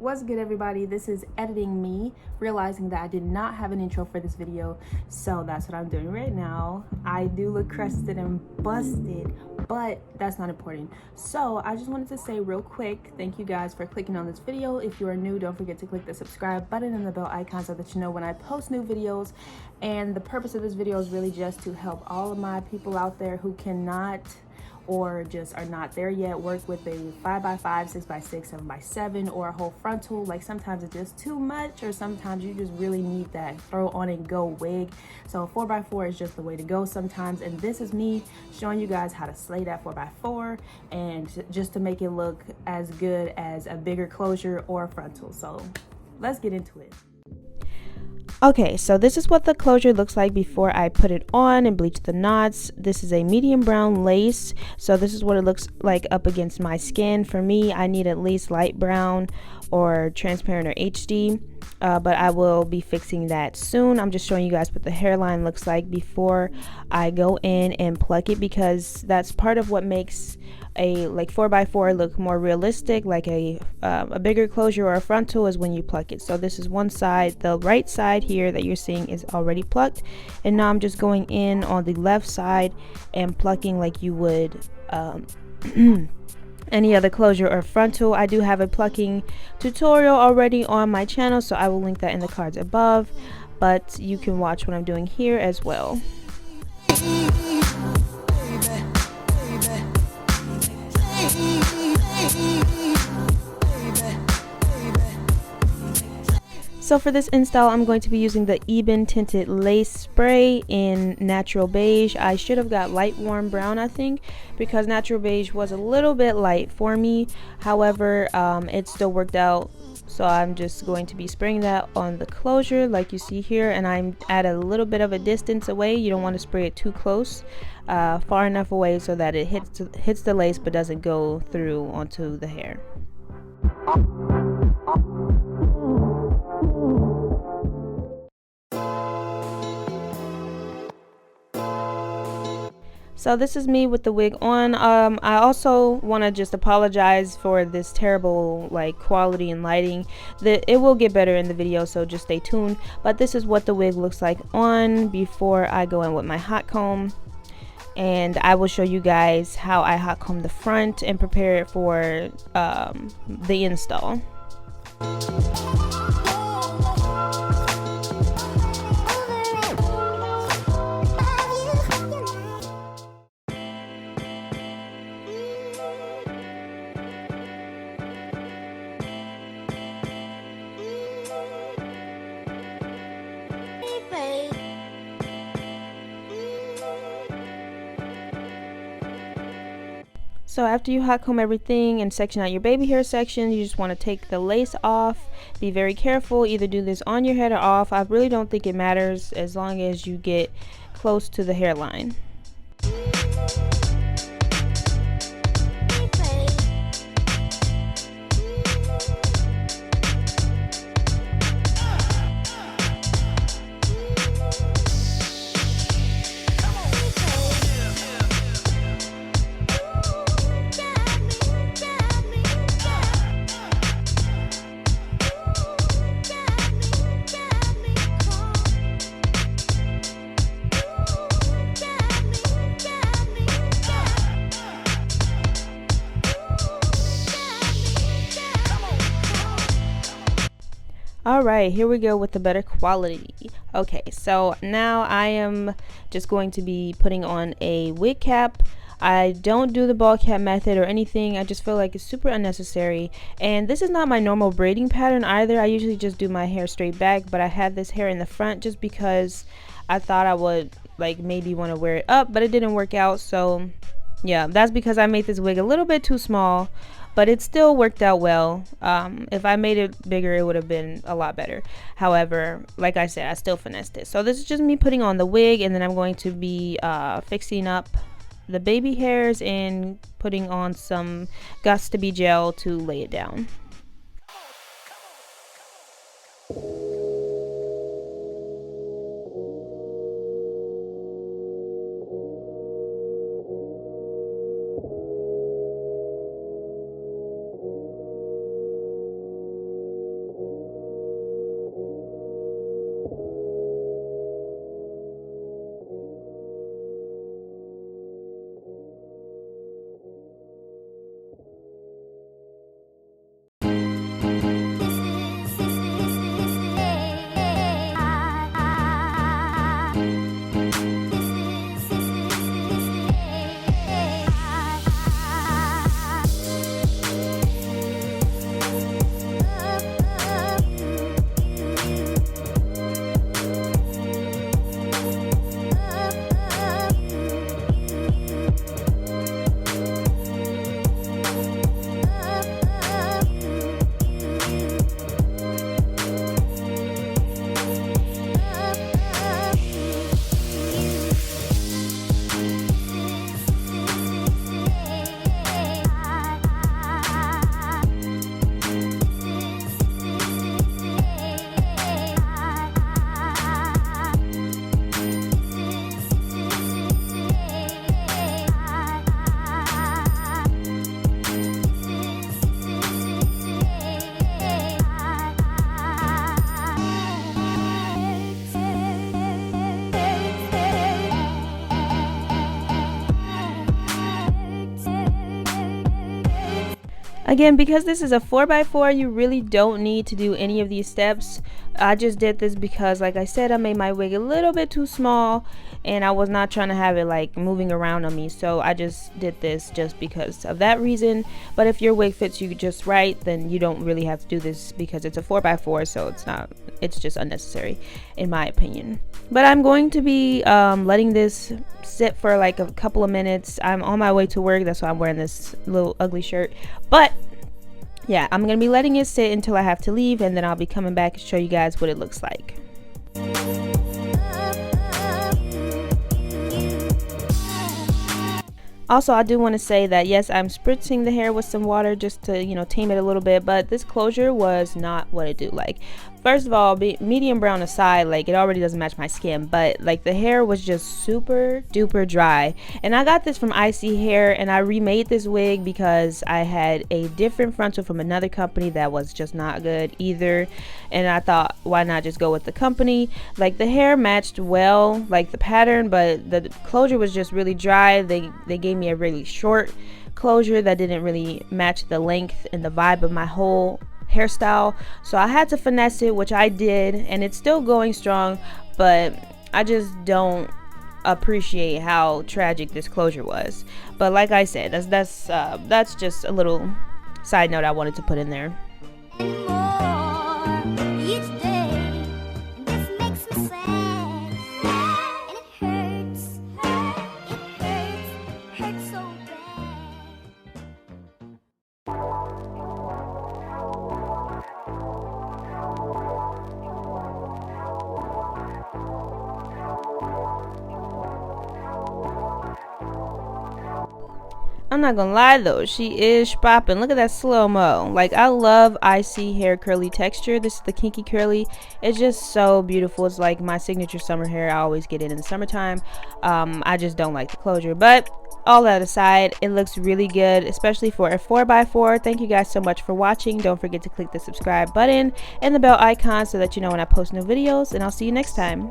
What's good, everybody? This is editing me, realizing that I did not have an intro for this video, so that's what I'm doing right now. I do look crusted and busted, but that's not important. So I just wanted to say real quick, thank you guys for clicking on this video. If you are new, don't forget to click the subscribe button and the bell icon so that you know when I post new videos. And the purpose of this video is really just to help all of my people out there who cannot or just are not there yet work with a 5x5, 6x6, 7x7, or a whole frontal. Like sometimes it's just too much, or sometimes you just really need that throw on and go wig. So a 4x4 is just the way to go sometimes, and this is me showing you guys how to slay that 4x4 and just to make it look as good as a bigger closure or a frontal. So let's get into it. Okay, so this is what the closure looks like before I put it on and bleach the knots. This is a medium brown lace, so this is what it looks like up against my skin. For me, I need at least light brown or transparent or HD, but I will be fixing that soon. I'm just showing you guys what the hairline looks like before I go in and pluck it, because that's part of what makes a 4x4 look more realistic. Like a bigger closure or a frontal is when you pluck it. So this is one side. The right side here that you're seeing is already plucked, and now I'm just going in on the left side and plucking like you would any other closure or frontal. I do have a plucking tutorial already on my channel, so I will link that in the cards above, but you can watch what I'm doing here as well. So for this install, I'm going to be using the Ebin Tinted Lace Spray in Natural Beige. I should have got Light Warm Brown, I think, because Natural Beige was a little bit light for me. However, it still worked out. So I'm just going to be spraying that on the closure like you see here, and I'm at a little bit of a distance away. You don't want to spray it too close, far enough away so that it hits the lace but doesn't go through onto the hair. So this is me with the wig on. I also want to just apologize for this terrible quality and lighting. It will get better in the video, so just stay tuned. But this is what the wig looks like on before I go in with my hot comb. And I will show you guys how I hot comb the front and prepare it for the install. So after you hot comb everything and section out your baby hair section, you just want to take the lace off. Be very careful, either do this on your head or off. I really don't think it matters as long as you get close to the hairline. Alright, here we go with the better quality. Okay, so now I am just going to be putting on a wig cap. I don't do the ball cap method or anything. I just feel like it's super unnecessary. And this is not my normal braiding pattern either. I usually just do my hair straight back, but I had this hair in the front just because I thought I would maybe want to wear it up, but it didn't work out. So yeah, that's because I made this wig a little bit too small, but it still worked out well. If I made it bigger, it would have been a lot better. However, like I said, I still finessed it. So this is just me putting on the wig, and then I'm going to be fixing up the baby hairs and putting on some Gots to Be gel to lay it down. Again, because this is a 4x4, you really don't need to do any of these steps. I just did this because, like I said, I made my wig a little bit too small and I was not trying to have it like moving around on me, so I just did this just because of that reason. But if your wig fits you just right, then you don't really have to do this because it's a 4x4, so it's just unnecessary in my opinion. But I'm going to be letting this sit for like a couple of minutes. I'm on my way to work, that's why I'm wearing this little ugly shirt. But yeah, I'm gonna be letting it sit until I have to leave, and then I'll be coming back and show you guys what it looks like. Also, I do want to say that yes, I'm spritzing the hair with some water just to, you know, tame it a little bit, but this closure was not what it do. Like, first of all, medium brown aside, like, it already doesn't match my skin, but like the hair was just super duper dry. And I got this from Icy Hair, and I remade this wig because I had a different frontal from another company that was just not good either, and I thought, why not just go with the company? Like, the hair matched well, like the pattern, but the closure was just really dry. They gave me a really short closure that didn't really match the length and the vibe of my whole hairstyle, so I had to finesse it, which I did, and it's still going strong, but I just don't appreciate how tragic this closure was. But like I said, that's just a little side note I wanted to put in there. I'm not gonna lie though, she is popping. Look at that slow-mo. Like, I love Icy Hair curly texture. This is the kinky curly. It's just so beautiful. It's like my signature summer hair. I always get it in the summertime. I just don't like the closure, but all that aside, it looks really good, especially for a 4x4. Thank you guys so much for watching. Don't forget to click the subscribe button and the bell icon so that you know when I post new videos, and I'll see you next time.